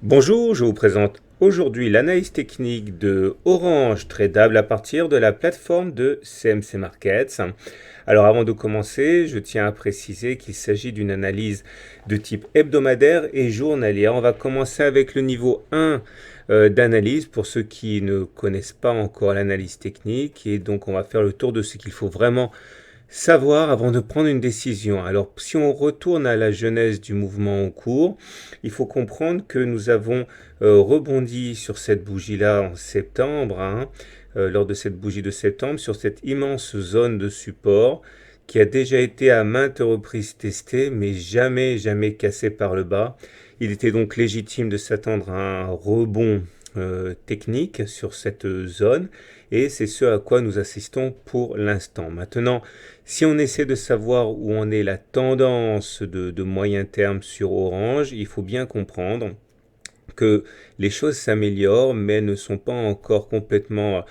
Bonjour, je vous présente aujourd'hui l'analyse technique de Orange tradable à partir de la plateforme de CMC Markets. Alors avant de commencer, je tiens à préciser qu'il s'agit d'une analyse de type hebdomadaire et journalière. On va commencer avec le niveau 1 d'analyse pour ceux qui ne connaissent pas encore l'analyse technique, et donc on va faire le tour de ce qu'il faut vraiment savoir avant de prendre une décision. Alors, si on retourne à la genèse du mouvement en cours, il faut comprendre que nous avons rebondi sur cette bougie-là en septembre, lors de cette bougie de septembre, sur cette immense zone de support qui a déjà été à maintes reprises testée, mais jamais cassée par le bas. Il était donc légitime de s'attendre à un rebond technique sur cette zone, et c'est ce à quoi nous assistons pour l'instant. Maintenant, si on essaie de savoir où en est la tendance de moyen terme sur Orange, il faut bien comprendre que les choses s'améliorent, mais ne sont pas encore complètement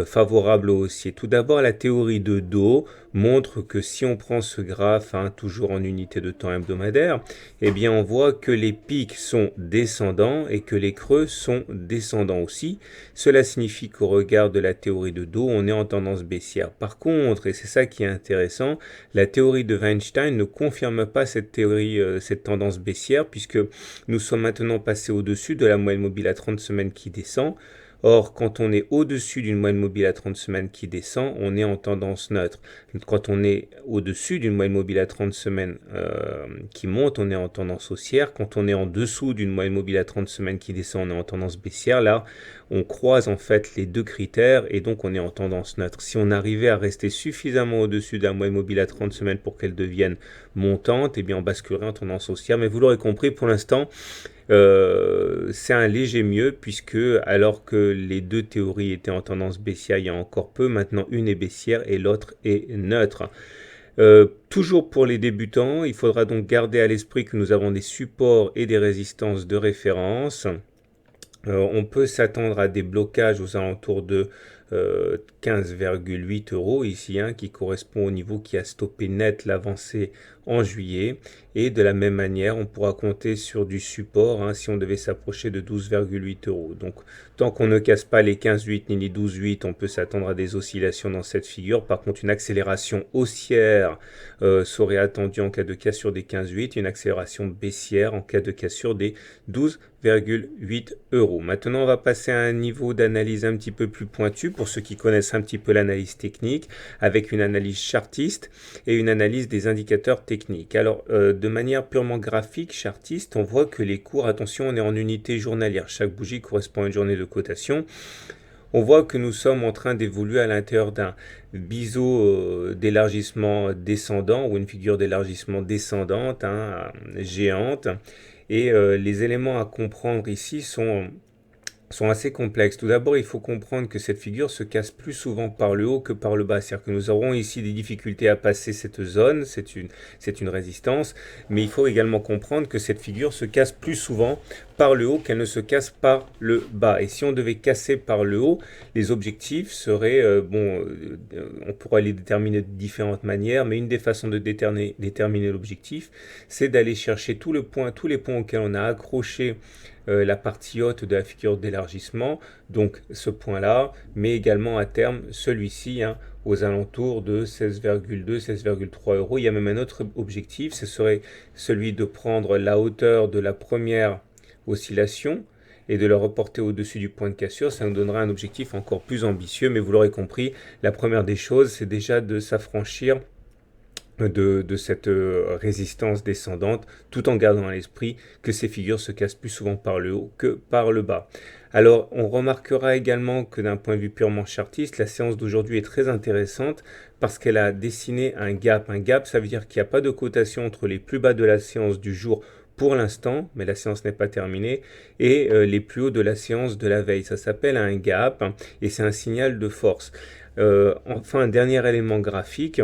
favorables au haussier. Tout d'abord, la théorie de Dow montre que si on prend ce graphe, toujours en unité de temps hebdomadaire, eh bien on voit que les pics sont descendants et que les creux sont descendants aussi. Cela signifie qu'au regard de la théorie de Dow, on est en tendance baissière. Par contre, et c'est ça qui est intéressant, la théorie de Weinstein ne confirme pas cette théorie, cette tendance baissière, puisque nous sommes maintenant passés au-dessus de la moyenne mobile à 30 semaines qui descend. Or, quand on est au-dessus d'une moyenne mobile à 30 semaines qui descend, on est en tendance neutre. Quand on est au-dessus d'une moyenne mobile à 30 semaines qui monte, on est en tendance haussière. Quand on est en dessous d'une moyenne mobile à 30 semaines qui descend, on est en tendance baissière. Là, on croise en fait les deux critères et donc on est en tendance neutre. Si on arrivait à rester suffisamment au-dessus de la moyenne mobile à 30 semaines pour qu'elle devienne montante, eh bien on basculerait en tendance haussière. Mais vous l'aurez compris, pour l'instant, c'est un léger mieux, puisque alors que les deux théories étaient en tendance baissière il y a encore peu, maintenant une est baissière et l'autre est neutre. Toujours pour les débutants, il faudra donc garder à l'esprit que nous avons des supports et des résistances de référence. On peut s'attendre à des blocages aux alentours de 15,8 euros ici, qui correspond au niveau qui a stoppé net l'avancée en juillet. Et de la même manière, on pourra compter sur du support si on devait s'approcher de 12,8 euros. Donc, tant qu'on ne casse pas les 15,8 ni les 12,8, on peut s'attendre à des oscillations dans cette figure. Par contre, une accélération haussière serait attendue en cas de cassure des 15,8 et une accélération baissière en cas de cassure des 12,8 euros. Maintenant, on va passer à un niveau d'analyse un petit peu plus pointu pour ceux qui connaissent un petit peu l'analyse technique, avec une analyse chartiste et une analyse des indicateurs techniques. Alors, de manière purement graphique, chartiste, on voit que les cours, attention, on est en unité journalière. Chaque bougie correspond à une journée de cotation. On voit que nous sommes en train d'évoluer à l'intérieur d'un biseau d'élargissement descendant, ou une figure d'élargissement descendante, géante. Et les éléments à comprendre ici sont assez complexes. Tout d'abord, il faut comprendre que cette figure se casse plus souvent par le haut que par le bas. C'est-à-dire que nous aurons ici des difficultés à passer cette zone, c'est une résistance, mais il faut également comprendre que cette figure se casse plus souvent par le haut qu'elle ne se casse par le bas. Et si on devait casser par le haut, les objectifs seraient, on pourra les déterminer de différentes manières, mais une des façons de déterminer l'objectif, c'est d'aller chercher tous les points auxquels on a accroché la partie haute de la figure d'élargissement, donc ce point-là, mais également à terme celui-ci, aux alentours de 16,2, 16,3 euros. Il y a même un autre objectif, ce serait celui de prendre la hauteur de la première oscillation et de le reporter au-dessus du point de cassure. Ça nous donnera un objectif encore plus ambitieux, mais vous l'aurez compris, la première des choses, c'est déjà de s'affranchir de cette résistance descendante, tout en gardant à l'esprit que ces figures se cassent plus souvent par le haut que par le bas. Alors, on remarquera également que d'un point de vue purement chartiste, la séance d'aujourd'hui est très intéressante parce qu'elle a dessiné un gap. Un gap, ça veut dire qu'il n'y a pas de cotation entre les plus bas de la séance du jour pour l'instant, mais la séance n'est pas terminée, et les plus hauts de la séance de la veille. Ça s'appelle un gap, et c'est un signal de force. Enfin, un dernier élément graphique.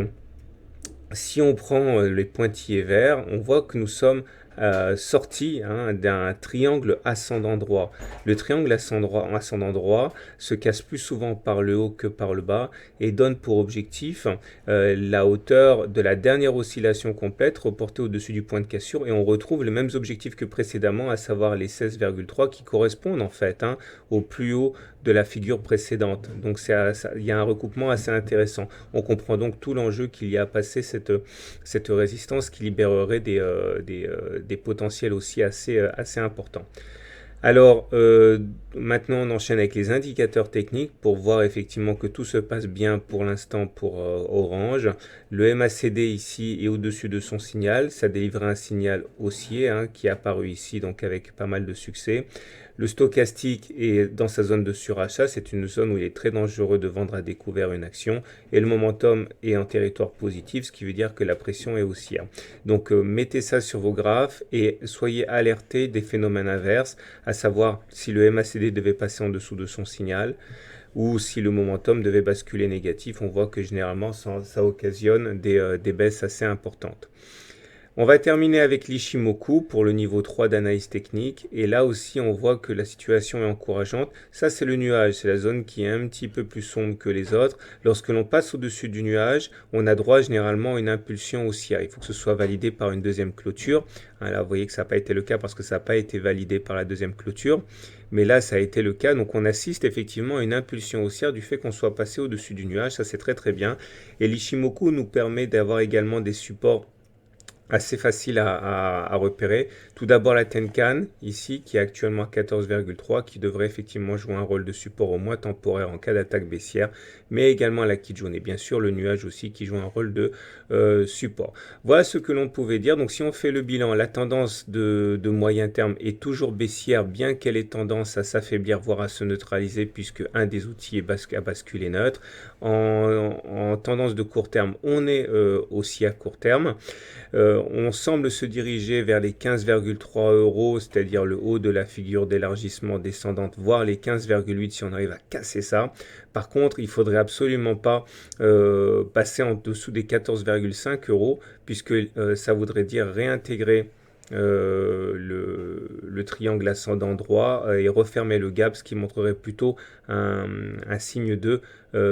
Si on prend les pointillés verts, on voit que nous sommes sorti d'un triangle ascendant droit. Le triangle ascendant droit se casse plus souvent par le haut que par le bas et donne pour objectif la hauteur de la dernière oscillation complète reportée au-dessus du point de cassure, et on retrouve les mêmes objectifs que précédemment, à savoir les 16,3 qui correspondent en fait au plus haut de la figure précédente. Donc il y a un recoupement assez intéressant. On comprend donc tout l'enjeu qu'il y a à passer cette résistance qui libérerait des potentiels aussi assez importants. Alors, maintenant on enchaîne avec les indicateurs techniques pour voir effectivement que tout se passe bien pour l'instant pour Orange. Le MACD ici est au-dessus de son signal, ça délivre un signal haussier qui est apparu ici, donc avec pas mal de succès. Le stochastique est dans sa zone de surachat, c'est une zone où il est très dangereux de vendre à découvert une action, et le momentum est en territoire positif, ce qui veut dire que la pression est haussière. Donc mettez ça sur vos graphes et soyez alertés des phénomènes inverses, à savoir si le MACD devait passer en dessous de son signal, ou si le momentum devait basculer négatif. On voit que généralement ça occasionne des baisses assez importantes. On va terminer avec l'Ishimoku pour le niveau 3 d'analyse technique, et là aussi on voit que la situation est encourageante. Ça c'est le nuage, c'est la zone qui est un petit peu plus sombre que les autres. Lorsque l'on passe au-dessus du nuage, on a droit généralement à une impulsion haussière. Il faut que ce soit validé par une deuxième clôture. Là vous voyez que ça n'a pas été le cas parce que ça n'a pas été validé par la deuxième clôture, mais là ça a été le cas, donc on assiste effectivement à une impulsion haussière du fait qu'on soit passé au-dessus du nuage. Ça c'est très très bien, et l'Ishimoku nous permet d'avoir également des supports assez facile à repérer. Tout d'abord la Tenkan ici qui est actuellement à 14,3, qui devrait effectivement jouer un rôle de support au moins temporaire en cas d'attaque baissière, mais également la Kijun et bien sûr le nuage aussi qui joue un rôle de support. Voilà ce que l'on pouvait dire. Donc si on fait le bilan, la tendance de moyen terme est toujours baissière, bien qu'elle ait tendance à s'affaiblir voire à se neutraliser, puisque un des outils est à basculer neutre. En tendance de court terme, on est aussi à court terme. On semble se diriger vers les 15,3 euros, c'est-à-dire le haut de la figure d'élargissement descendante, voire les 15,8 si on arrive à casser ça. Par contre, il ne faudrait absolument pas passer en dessous des 14,5 euros, puisque ça voudrait dire réintégrer le triangle ascendant droit et refermer le gap, ce qui montrerait plutôt un signe de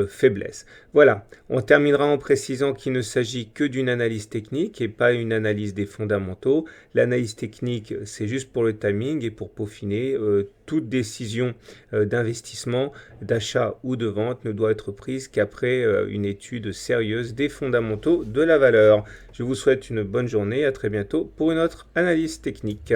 faiblesse. Voilà, on terminera en précisant qu'il ne s'agit que d'une analyse technique et pas une analyse des fondamentaux. L'analyse technique, c'est juste pour le timing et pour peaufiner. Toute décision d'investissement, d'achat ou de vente ne doit être prise qu'après une étude sérieuse des fondamentaux de la valeur. Je vous souhaite une bonne journée, à très bientôt pour une autre analyse technique.